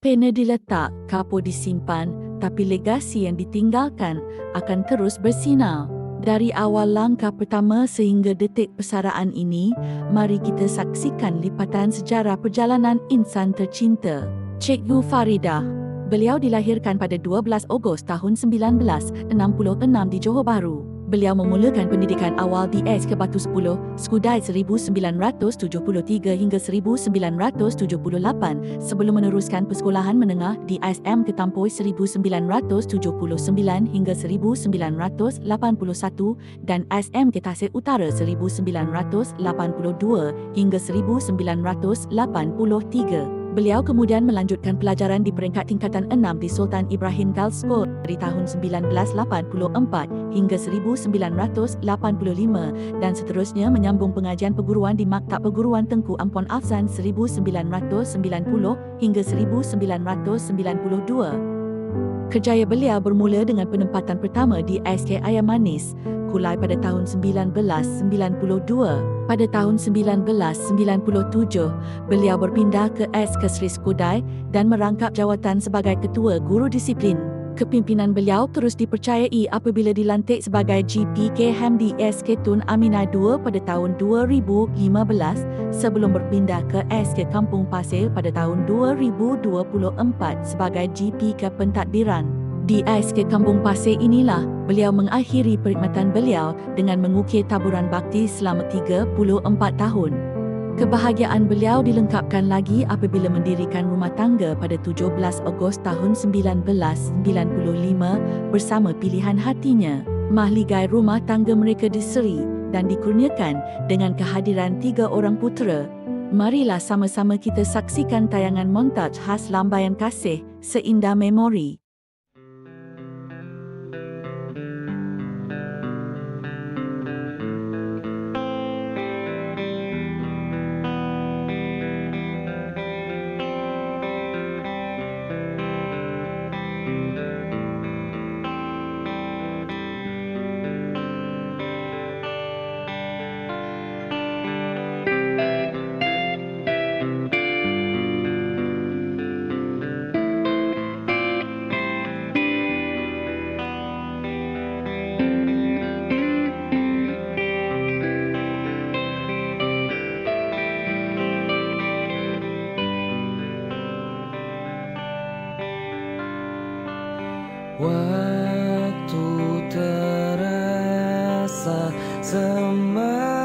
Pena diletak, kapur disimpan, tapi legasi yang ditinggalkan akan terus bersinar. Dari awal langkah pertama sehingga detik persaraan ini, mari kita saksikan lipatan sejarah perjalanan insan tercinta, Cikgu Faridah. Beliau dilahirkan pada 12 Ogos tahun 1966 di Johor Bahru. Beliau memulakan pendidikan awal di SK Batu 10, Skudai 1973 hingga 1978 sebelum meneruskan persekolahan menengah di SM Ketampoi 1979 hingga 1981 dan SM Tasik Utara 1982 hingga 1983. Beliau kemudian melanjutkan pelajaran di peringkat tingkatan 6 di Sultan Ibrahim Girls' School dari tahun 1984 hingga 1985 dan seterusnya menyambung pengajian perguruan di Maktab Perguruan Tengku Ampon Afzan 1990 hingga 1992. Kerjaya beliau bermula dengan penempatan pertama di SK Ayam Manis, Kulai pada tahun 1992. Pada tahun 1997, beliau berpindah ke SK Sri Skudai dan merangkap jawatan sebagai Ketua Guru Disiplin. Kepimpinan beliau terus dipercayai apabila dilantik sebagai GPK Hamdi SK Tun Aminah II pada tahun 2015 sebelum berpindah ke SK Kampung Pasir pada tahun 2024 sebagai GPK Pentadbiran. Di SK Kampung Pasir inilah beliau mengakhiri perkhidmatan beliau dengan mengukir taburan bakti selama 34 tahun. Kebahagiaan beliau dilengkapkan lagi apabila mendirikan rumah tangga pada 17 Ogos tahun 1995 bersama pilihan hatinya. Mahligai rumah tangga mereka diseri dan dikurniakan dengan kehadiran 3 orang putera. Marilah sama-sama kita saksikan tayangan montaj khas lambaian kasih seindah memori. Waktu terasa semakin